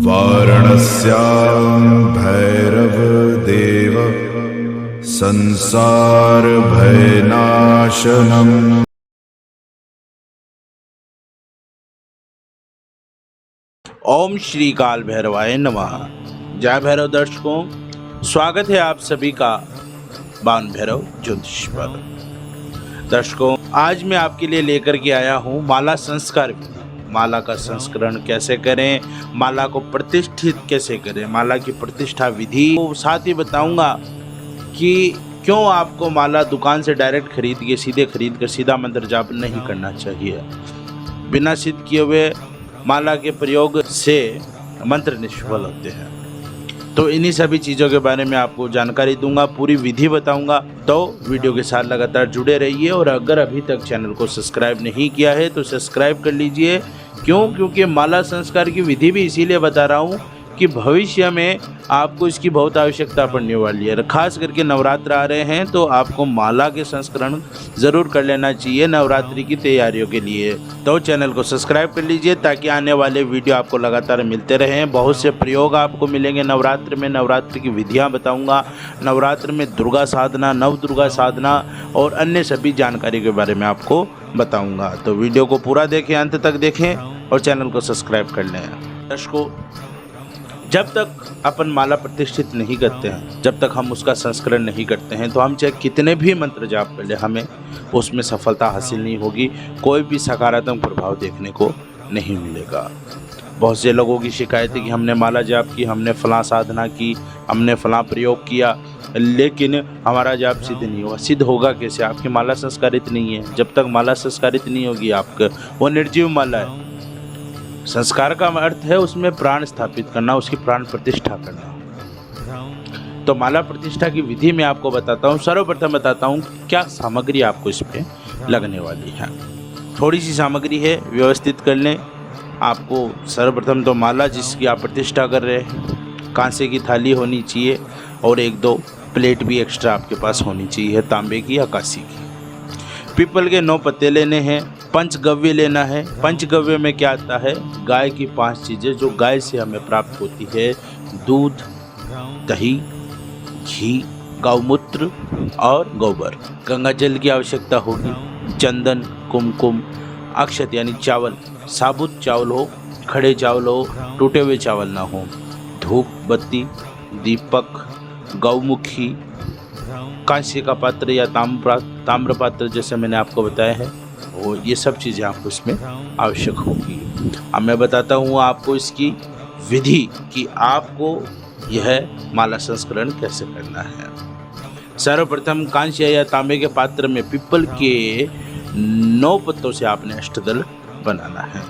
वाराणस्यां भैरवदेव संसार भयनाशनम्। ओम श्री काल भैरवाय नमः। जय भैरव दर्शकों, स्वागत है आप सभी का बाण भैरव ज्योतिष पर। दर्शकों, आज मैं आपके लिए लेकर के आया हूँ माला संस्कार विधि। माला का संस्करण कैसे करें, माला को प्रतिष्ठित कैसे करें, माला की प्रतिष्ठा विधि, साथ ही बताऊंगा कि क्यों आपको माला दुकान से डायरेक्ट खरीद कर सीधा मंत्र जाप नहीं करना चाहिए। बिना सिद्ध किए हुए माला के प्रयोग से मंत्र निष्फल होते हैं। तो इन्हीं सभी चीज़ों के बारे में आपको जानकारी दूंगा, पूरी विधि बताऊंगा। तो वीडियो के साथ लगातार जुड़े रहिए और अगर अभी तक चैनल को सब्सक्राइब नहीं किया है तो सब्सक्राइब कर लीजिए। क्योंकि माला संस्कार की विधि भी इसीलिए बता रहा हूँ कि भविष्य में आपको इसकी बहुत आवश्यकता पड़ने वाली है। खास करके नवरात्र आ रहे हैं तो आपको माला के संस्करण ज़रूर कर लेना चाहिए नवरात्रि की तैयारियों के लिए। तो चैनल को सब्सक्राइब कर लीजिए ताकि आने वाले वीडियो आपको लगातार मिलते रहें। बहुत से प्रयोग आपको मिलेंगे नवरात्र में, नवरात्र की विधियाँ बताऊँगा, नवरात्र में दुर्गा साधना, नव दुर्गा साधना और अन्य सभी जानकारी के बारे में आपको बताऊँगा। तो वीडियो को पूरा देखें, अंत तक देखें और चैनल को सब्सक्राइब कर लें। दर्शकों, जब तक अपन माला प्रतिष्ठित नहीं करते हैं, जब तक हम उसका संस्करण नहीं करते हैं, तो हम चाहे कितने भी मंत्र जाप कर ले, हमें उसमें सफलता हासिल नहीं होगी, कोई भी सकारात्मक प्रभाव देखने को नहीं मिलेगा। बहुत से लोगों की शिकायत है कि हमने माला जाप की, हमने फलां साधना की, हमने फलां प्रयोग किया, लेकिन हमारा जाप सिद्ध नहीं हुआ। सिद्ध होगा कैसे? आपकी माला संस्कारित नहीं है। जब तक माला संस्कारित नहीं होगी, आपका वो निर्जीव माला है। संस्कार का अर्थ है उसमें प्राण स्थापित करना, उसकी प्राण प्रतिष्ठा करना। तो माला प्रतिष्ठा की विधि में आपको बताता हूँ। सर्वप्रथम बताता हूँ क्या सामग्री आपको इस पे लगने वाली है। थोड़ी सी सामग्री है, व्यवस्थित कर लें। आपको सर्वप्रथम तो माला जिसकी आप प्रतिष्ठा कर रहे हैं, कांसे की थाली होनी चाहिए और 1-2 प्लेट भी एक्स्ट्रा आपके पास होनी चाहिए, तांबे की या कांसे की। पीपल के 9 पत्ते लेने हैं। पंचगव्य लेना है। पंचगव्य में क्या आता है? गाय की 5 चीज़ें जो गाय से हमें प्राप्त होती है: दूध, दही, घी, गौमूत्र और गोबर। गंगा जल की आवश्यकता होगी। चंदन, कुमकुम, अक्षत यानी चावल, साबुत चावल हो, खड़े चावल हो, टूटे हुए चावल ना हो, धूप बत्ती, दीपक, गौमुखी, कांसे का पात्र या ताम्र पात्र जैसे मैंने आपको बताया है, वो ये सब चीज़ें आपको इसमें आवश्यक होगी। अब मैं बताता हूँ आपको इसकी विधि कि आपको यह माला संस्करण कैसे करना है। सर्वप्रथम कांस्य या तांबे के पात्र में पीपल के 9 पत्तों से आपने अष्टदल बनाना है।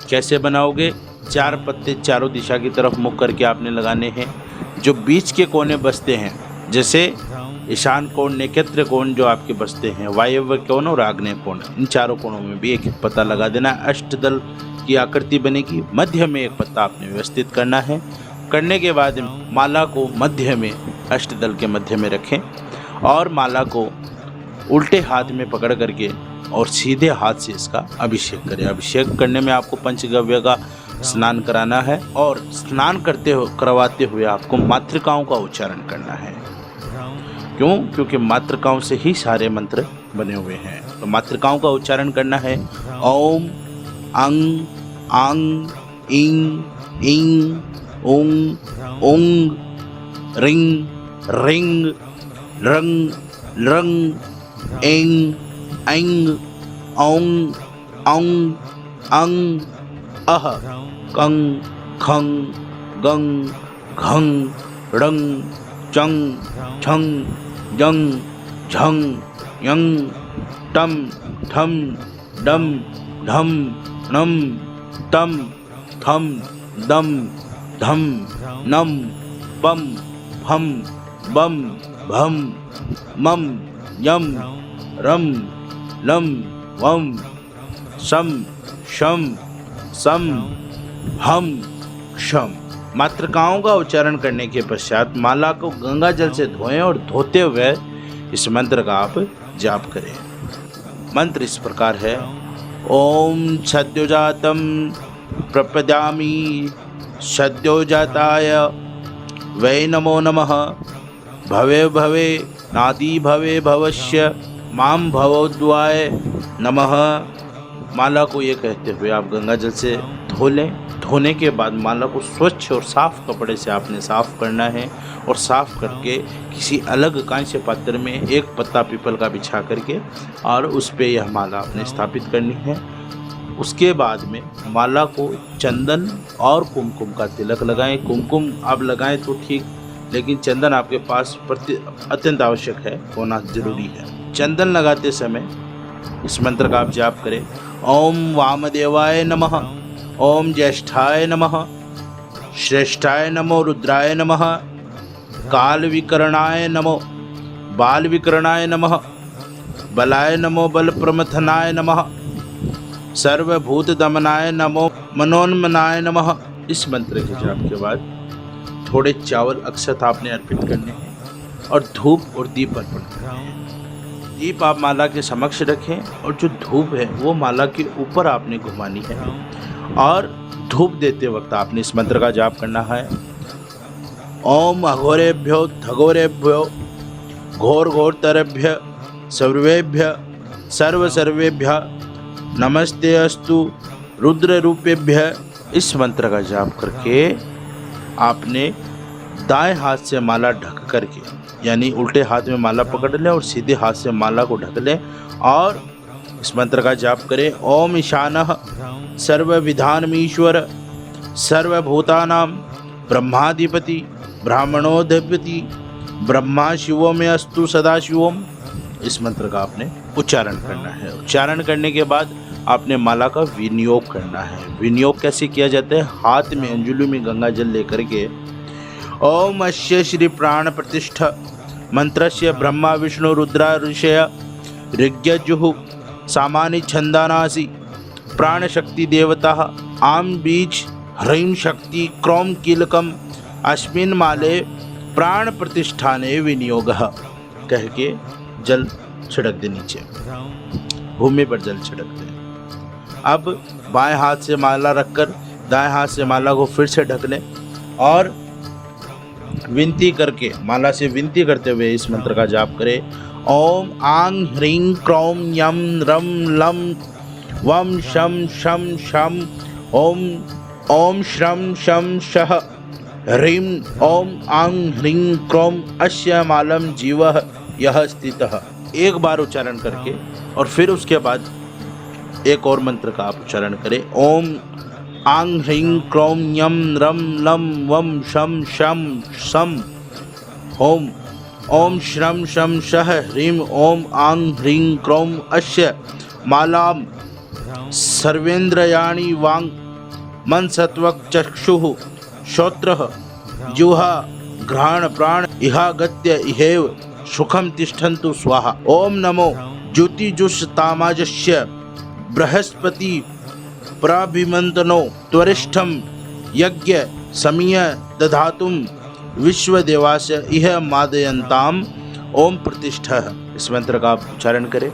कैसे बनाओगे? 4 पत्ते चारों दिशा की तरफ मुख करके आपने लगाने हैं। जो बीच के कोने बसते हैं, जैसे ईशान कोण, नक्षत्र कोण जो आपके बसते हैं, वायव्य कोण और आग्नेय कोण, इन चारों कोणों में भी एक पत्ता लगा देना। अष्टदल की आकृति बनेगी। मध्य में एक पत्ता आपने व्यवस्थित करना है। करने के बाद माला को मध्य में, अष्टदल के मध्य में रखें और माला को उल्टे हाथ में पकड़ करके और सीधे हाथ से इसका अभिषेक करें। अभिषेक करने में आपको पंचगव्य का स्नान कराना है और स्नान करवाते हुए आपको मातृकाओं का उच्चारण करना है। क्यों? क्योंकि मातृकाओं से ही सारे मंत्र बने हुए हैं। तो मातृकाओं का उच्चारण करना है। ओम, अंग, आंग, इंग, इंग, ओंग, ओंग, रिंग, रिंग, रंग, रंग, एंग, ऐंग, औंग, औंग, अंग, अह, कंग, खंग, गंग, घंग, रंग, चंग, छंग, जंग, झंग, यंग, टम, ठम, डम, ढम, नम, तम, थम, दम, धम, नम, पम, फम, बम, भम, मम, यम, रम, लम, वम, सम, शम, सम, हम, क्षम। मातृकाओं का उच्चारण करने के पश्चात माला को गंगा जल से धोएं और धोते हुए इस मंत्र का आप जाप करें। मंत्र इस प्रकार है: ओम सद्योजातम प्रपद्यामि सद्योजाताय वै नमो नमः। भवे भवे नादि भवे भवस्य माम भवोद्वाय नमः। माला को ये कहते हुए आप गंगा जल से धो लें। धोने के बाद माला को स्वच्छ और साफ कपड़े से आपने साफ करना है और साफ करके किसी अलग कांस्य पात्र में एक पत्ता पीपल का बिछा करके और उस पे यह माला आपने स्थापित करनी है। उसके बाद में माला को चंदन और कुमकुम का तिलक लगाएं। कुमकुम आप लगाएं तो ठीक, लेकिन चंदन आपके पास अत्यंत आवश्यक है, होना जरूरी है। चंदन लगाते समय इस मंत्र का आप जाप करें। ओम वामदेवाय नमः, ओम ज्येष्ठाय नमः, श्रेष्ठाय नमो, रुद्राय नमः, काल विकरणाय नमो, बाल विकरणाय नमः, बलाय नमो, बल प्रमथनाय नमः, सर्वभूत दमनाय नमो, मनोन्मनाय नमः। इस मंत्र के जाप के बाद थोड़े चावल अक्षत आपने अर्पित करने हैं और धूप और दीप अर्पण करने हैं। दीप आप माला के समक्ष रखें और जो धूप है वो माला के ऊपर आपने घुमानी है और धूप देते वक्त आपने इस मंत्र का जाप करना है। ओम अघोरेभ्यो थघोरेभ्यो घोर घोरतरेभ्य सर्वेभ्य सर्व सर्वेभ्य नमस्ते अस्तु रुद्र रूपेभ्य। इस मंत्र का जाप करके आपने दाएं हाथ से माला ढक करके, यानी उल्टे हाथ में माला पकड़ लें और सीधे हाथ से माला को ढक लें और इस मंत्र का जाप करें। ओम ईशानः सर्वविधानमीश्वर सर्वभूतानां ब्रह्माधिपति ब्राह्मणोधिपति ब्रह्मा शिवो में अस्तु सदाशिवम। इस मंत्र का आपने उच्चारण करना है। उच्चारण करने के बाद आपने माला का विनियोग करना है। विनियोग कैसे किया जाता है? हाथ में अंजुली में गंगा जल लेकर के ओम अस्य श्री प्राण प्रतिष्ठा मंत्रस्य ब्रह्मा विष्णु रुद्रा ऋषय ऋग्यजुः सामान्य छंदानासि प्राण शक्ति देवता आम बीज ह्रीं शक्ति क्रोम कीलकम अस्मिन् माले प्राण प्रतिष्ठाने विनियोगः कह के जल छिड़क दे, नीचे भूमि पर जल छिड़क दे। अब बाएं हाथ से माला रखकर दाएं हाथ से माला को फिर से ढक लें और विनती करके माला से विनती करते हुए इस मंत्र का जाप करें। ओम आंग ह्रीं क्रोम यम रम लम वम शम शम शम ओम ओम श्रम शम शह ह्रीं ओम आंग ह्रीं क्रोम अस्य मालम जीवः यह स्थितः। एक बार उच्चारण करके और फिर उसके बाद एक और मंत्र का आप उच्चारण करें। ओम आंग ह्रीं क्रोम यम रम लम वम शम शम सम ओम ओम श्रम शम शह ह्रीं ओम आंग ह्रीं क्रोम अस्य मालाम सर्वेन्द्रियाणि वांग मन सत्वक चक्षुः श्रोत्रः जुहा घ्राण प्राण इहागत्य इहेव सुखम तिष्ठन्तु स्वाहा। ओम नमो ज्योतिजुषतामाजस्य बृहस्पति प्राभिमंतनो त्वरिष्ठम यज्ञ समीय दधातुम विश्वदेवास इह मादयन्ताम ओम प्रतिष्ठा। इस मंत्र का आप उच्चारण करें।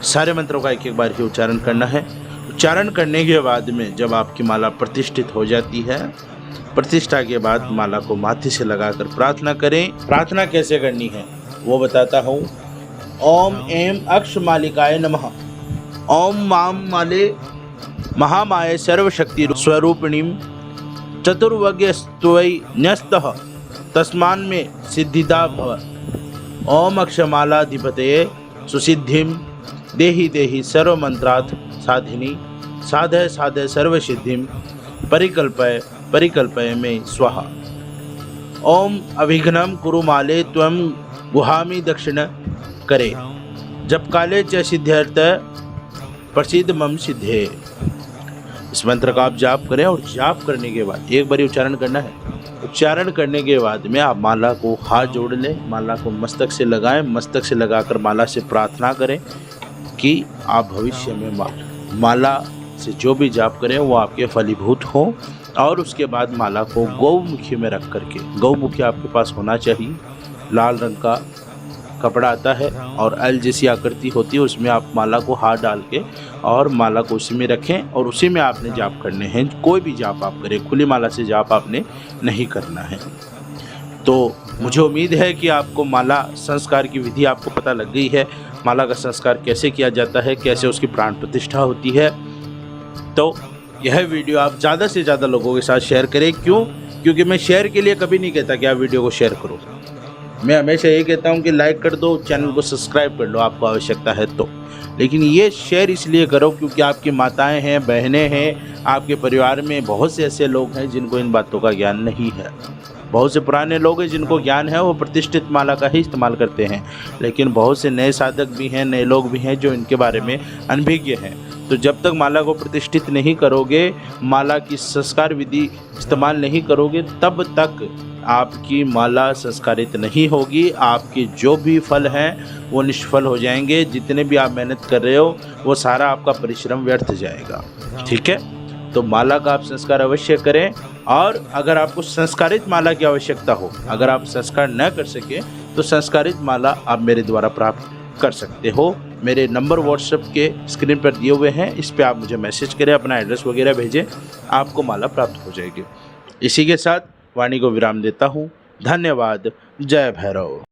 सारे मंत्रों का एक एक बार ही उच्चारण करना है। उच्चारण करने के बाद में जब आपकी माला प्रतिष्ठित हो जाती है, प्रतिष्ठा के बाद माला को माथे से लगाकर प्रार्थना करें। प्रार्थना कैसे करनी है वो बताता हूँ। ओम एम अक्ष मालिकाय नमः। ओम माम माले महामाये सर्वशक्ति स्वरूपिणीं चतुर्वज्ञस्त्वयि न्यस्तः तस्मान् में सिद्धिदा भव। ओम अक्षमालाधिपतये सुसिद्धिं देहि देहि सर्वमंत्रार्थ साधिनी साधय साधय सर्वसिद्धिं परिकल्पय परिकल्पय में स्वाहा। ओम अभिघ्नं कुरु माले त्वं गुहामि दक्षिण करे जब काले च सिद्ध्यर्थ प्रसिद्ध मम सिद्धे। इस मंत्र का आप जाप करें और जाप करने के बाद एक बार उच्चारण करना है। उच्चारण करने के बाद में आप माला को हाथ जोड़ लें, माला को मस्तक से लगाएं, मस्तक से लगाकर माला से प्रार्थना करें कि आप भविष्य में माला से जो भी जाप करें वो आपके फलीभूत हो। और उसके बाद माला को गौमुखी में रख करके, गौमुखी आपके पास होना चाहिए, लाल रंग का कपड़ा आता है और एल जैसी आकृति होती है, उसमें आप माला को हाथ डाल के और माला को उसी में रखें और उसी में आपने जाप करने हैं। कोई भी जाप आप करें, खुली माला से जाप आपने नहीं करना है। तो मुझे उम्मीद है कि आपको माला संस्कार की विधि आपको पता लग गई है। माला का संस्कार कैसे किया जाता है, कैसे उसकी प्राण प्रतिष्ठा होती है। तो यह वीडियो आप ज़्यादा से ज़्यादा लोगों के साथ शेयर करें। क्यों? क्योंकि मैं शेयर के लिए कभी नहीं कहता कि आप वीडियो को शेयर करो। मैं हमेशा ये कहता हूँ कि लाइक कर दो, चैनल को सब्सक्राइब कर लो आपको आवश्यकता है तो। लेकिन ये शेयर इसलिए करो क्योंकि आपकी माताएं हैं, बहनें हैं, आपके परिवार में बहुत से ऐसे लोग हैं जिनको इन बातों का ज्ञान नहीं है। बहुत से पुराने लोग हैं जिनको ज्ञान है, वो प्रतिष्ठित माला का ही इस्तेमाल करते हैं। लेकिन बहुत से नए साधक भी हैं, नए लोग भी हैं जो इनके बारे में अनभिज्ञ हैं। तो जब तक माला को प्रतिष्ठित नहीं करोगे, माला की संस्कार विधि इस्तेमाल नहीं करोगे, तब तक आपकी माला संस्कारित नहीं होगी। आपके जो भी फल हैं वो निष्फल हो जाएंगे। जितने भी आप मेहनत कर रहे हो वो सारा आपका परिश्रम व्यर्थ जाएगा। ठीक है? तो माला का आप संस्कार अवश्य करें। और अगर आपको संस्कारित माला की आवश्यकता हो, अगर आप संस्कार न कर सके तो संस्कारित माला आप मेरे द्वारा प्राप्त कर सकते हो। मेरे नंबर व्हाट्सएप के स्क्रीन पर दिए हुए हैं, इस पे आप मुझे मैसेज करें, अपना एड्रेस वगैरह भेजें, आपको माला प्राप्त हो जाएगी। इसी के साथ वाणी को विराम देता हूँ। धन्यवाद। जय भैरव।